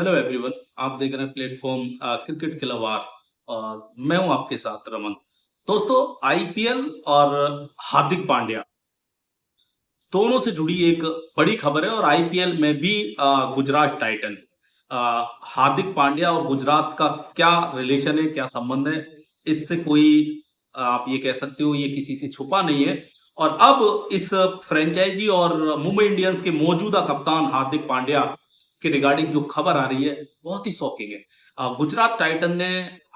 Hello everyone. आप देख रहे हैं प्लेटफॉर्म क्रिकेट खिलावार और मैं हूं आपके साथ रमन। दोस्तों, आईपीएल और हार्दिक पांड्या दोनों से जुड़ी एक बड़ी खबर है और आईपीएल में भी गुजरात टाइटन हार्दिक पांड्या और गुजरात का क्या रिलेशन है, क्या संबंध है, इससे कोई आप ये कह सकते हो ये किसी से छुपा नहीं है। और अब इस फ्रेंचाइजी और मुंबई इंडियंस के मौजूदा कप्तान हार्दिक पांड्या के रिगार्डिंग जो खबर आ रही है बहुत ही शॉकिंग है। गुजरात टाइटन ने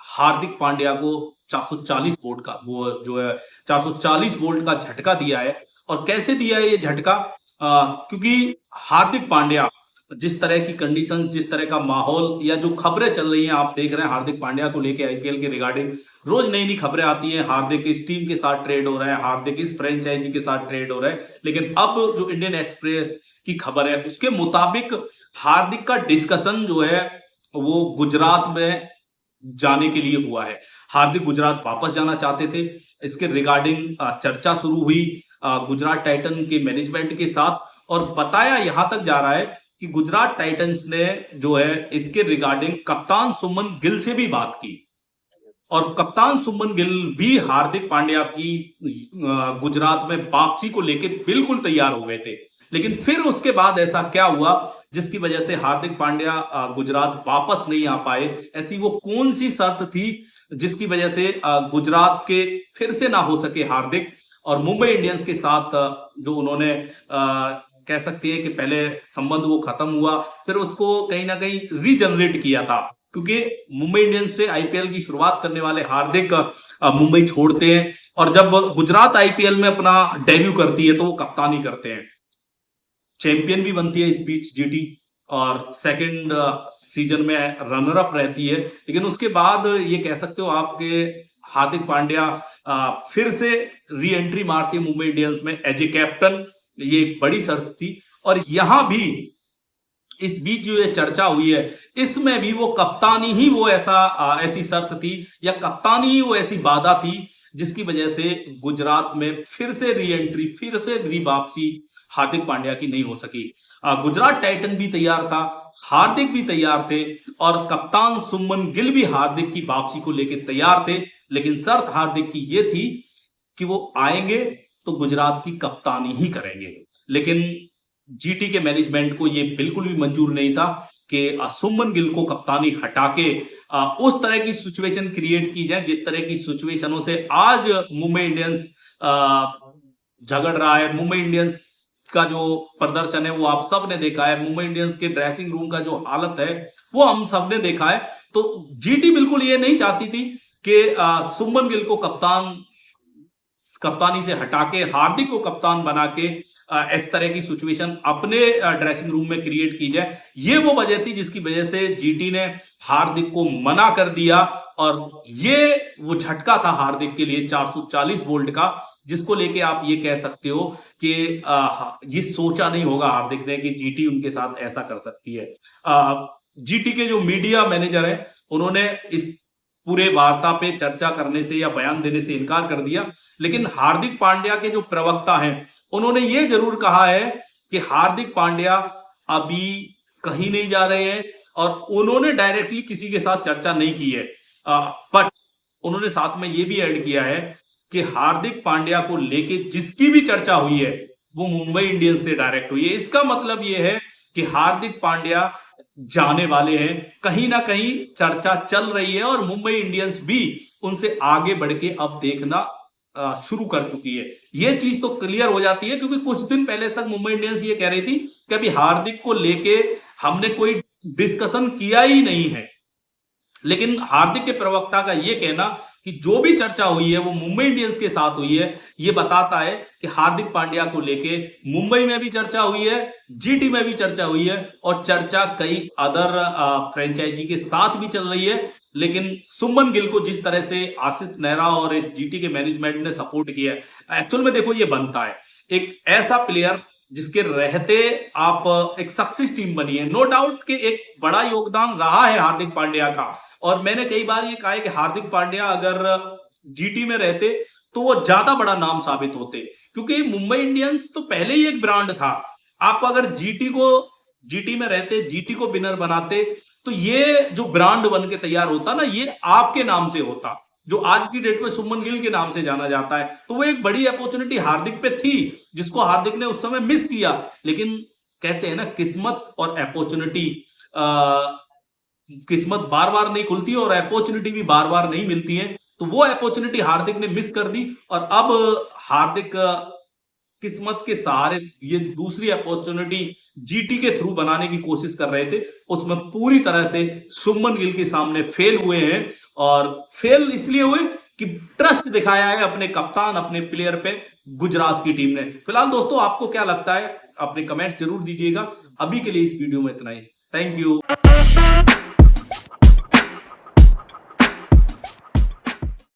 हार्दिक पांड्या को 440 वोल्ट का वो जो है 440 वोल्ट का झटका दिया है। और कैसे दिया है ये झटका? क्योंकि हार्दिक पांड्या जिस तरह की कंडीशंस, जिस तरह का माहौल या जो खबरें चल रही हैं, आप देख रहे हैं हार्दिक पांड्या को लेके आईपीएल के रिगार्डिंग रोज नई नई खबरें आती हैं। हार्दिक इस टीम के साथ ट्रेड हो रहा है, हार्दिक इस फ्रेंचाइजी के साथ ट्रेड हो रहा है। लेकिन अब जो इंडियन एक्सप्रेस की खबर है उसके मुताबिक हार्दिक का डिस्कशन जो है वो गुजरात में जाने के लिए हुआ है। हार्दिक गुजरात वापस जाना चाहते थे। इसके रिगार्डिंग चर्चा शुरू हुई गुजरात टाइटन के मैनेजमेंट के साथ। और बताया यहां तक जा रहा है कि गुजरात टाइटंस ने जो है इसके रिगार्डिंग कप्तान सुमन गिल से भी बात की। और कप्तान सुमन गिल भी हार्दिक पांड्या की गुजरात में वापसी को लेकर बिल्कुल तैयार हो गए थे। लेकिन फिर उसके बाद ऐसा क्या हुआ जिसकी वजह से हार्दिक पांड्या गुजरात वापस नहीं आ पाए? ऐसी वो कौन सी शर्त थी जिसकी वजह से गुजरात के फिर से ना हो सके हार्दिक? और मुंबई इंडियंस के साथ जो उन्होंने कह सकते हैं कि पहले संबंध वो खत्म हुआ, फिर उसको कहीं ना कहीं रीजनरेट किया था। क्योंकि मुंबई इंडियंस से आईपीएल की शुरुआत करने वाले हार्दिक मुंबई छोड़ते हैं और जब गुजरात आईपीएल में अपना डेब्यू करती है तो वो कप्तानी करते हैं। चैंपियन भी बनती है इस बीच जीटी और सेकंड सीजन में रनर अप रहती है। लेकिन उसके बाद ये कह सकते हो आपके हार्दिक पांड्या फिर से री एंट्री मारती है मुंबई इंडियंस में एज ए कैप्टन। ये एक बड़ी शर्त थी। और यहां भी इस बीच जो ये चर्चा हुई है इसमें भी वो कप्तानी ही वो ऐसी शर्त थी या कप्तानी ही वो ऐसी बाधा थी जिसकी वजह से गुजरात में फिर से री एंट्री, फिर से री वापसी हार्दिक पांड्या की नहीं हो सकी। गुजरात टाइटन भी तैयार था, हार्दिक भी तैयार थे और कप्तान सुमन गिल भी हार्दिक की वापसी को लेकर तैयार थे। लेकिन शर्त हार्दिक की ये थी कि वो आएंगे तो गुजरात की कप्तानी ही करेंगे। लेकिन जीटी के मैनेजमेंट को ये बिल्कुल भी मंजूर नहीं था कि सुमन गिल को कप्तानी हटा के उस तरह की सिचुएशन क्रिएट की जाए जिस तरह की सिचुएशनों से आज मुंबई इंडियंस झगड़ रहा है। मुंबई इंडियंस का जो प्रदर्शन है वो आप सब ने देखा है। मुंबई इंडियंस के ड्रेसिंग रूम का जो हालत है वो हम सब ने देखा है। तो जीटी बिल्कुल ये नहीं चाहती थी कि सुमन गिल को कप्तानी से हटा के हार्दिक को कप्तान बना के इस तरह की सिचुएशन अपने ड्रेसिंग रूम में क्रिएट की जाए। ये वो वजह थी जिसकी वजह से जीटी ने हार्दिक को मना कर दिया। और ये वो झटका था हार्दिक के लिए 440 वोल्ट का, जिसको लेके आप ये कह सकते हो कि ये सोचा नहीं होगा हार्दिक ने कि जीटी उनके साथ ऐसा कर सकती है। जीटी के जो मीडिया मैनेजर है उन्होंने इस पूरे वार्ता पे चर्चा करने से या बयान देने से इनकार कर दिया। लेकिन हार्दिक पांड्या के जो प्रवक्ता हैं उन्होंने ये जरूर कहा है कि हार्दिक पांड्या अभी कहीं नहीं जा रहे हैं और उन्होंने डायरेक्टली किसी के साथ चर्चा नहीं की है। बट उन्होंने साथ में ये भी ऐड किया है कि हार्दिक पांड्या को लेके जिसकी भी चर्चा हुई है वो मुंबई इंडियंस से डायरेक्ट हुई है। इसका मतलब ये है कि हार्दिक पांड्या जाने वाले हैं, कहीं ना कहीं चर्चा चल रही है और मुंबई इंडियंस भी उनसे आगे बढ़ के अब देखना शुरू कर चुकी है। यह चीज तो क्लियर हो जाती है क्योंकि कुछ दिन पहले तक मुंबई इंडियंस ये कह रही थी कि अभी हार्दिक को लेके हमने कोई डिस्कशन किया ही नहीं है। लेकिन हार्दिक के प्रवक्ता का यह कहना कि जो भी चर्चा हुई है वो मुंबई इंडियंस के साथ हुई है, ये बताता है कि हार्दिक पांड्या को लेके मुंबई में भी चर्चा हुई है, जीटी में भी चर्चा हुई है और चर्चा कई अदर फ्रेंचाइजी के साथ भी चल रही है। लेकिन सुमन गिल को जिस तरह से आशीष नेहरा और इस जीटी के मैनेजमेंट ने सपोर्ट किया है, एक्चुअल में देखो ये बनता है एक ऐसा प्लेयर जिसके रहते आप एक सक्सेस टीम बनी है। नो डाउट कि एक बड़ा योगदान रहा है हार्दिक पांड्या का। और मैंने कई बार ये कहा है कि हार्दिक पांड्या अगर जीटी में रहते तो वो ज्यादा बड़ा नाम साबित होते, क्योंकि मुंबई इंडियंस तो पहले ही एक ब्रांड था। आप अगर जीटी में रहते, जीटी को विनर बनाते तो ये जो ब्रांड बन के तैयार होता ना, ये आपके नाम से होता, जो आज की डेट में शुभमन गिल के नाम से जाना जाता है। तो वो एक बड़ी अपॉर्चुनिटी हार्दिक पे थी, जिसको हार्दिक ने उस समय मिस किया। लेकिन कहते हैं ना, किस्मत और अपॉर्चुनिटी, किस्मत बार बार नहीं खुलती और अपॉर्चुनिटी भी बार बार नहीं मिलती है। तो वो अपॉर्चुनिटी हार्दिक ने मिस कर दी, और अब हार्दिक किस्मत के सहारे ये दूसरी अपॉर्चुनिटी जीटी के थ्रू बनाने की कोशिश कर रहे थे, उसमें पूरी तरह से शुभमन गिल के सामने फेल हुए हैं। और फेल इसलिए हुए कि ट्रस्ट दिखाया है अपने कप्तान, अपने प्लेयर पे गुजरात की टीम ने। फिलहाल दोस्तों, आपको क्या लगता है, अपने कमेंट्स जरूर दीजिएगा। अभी के लिए इस वीडियो में इतना ही। Thank you.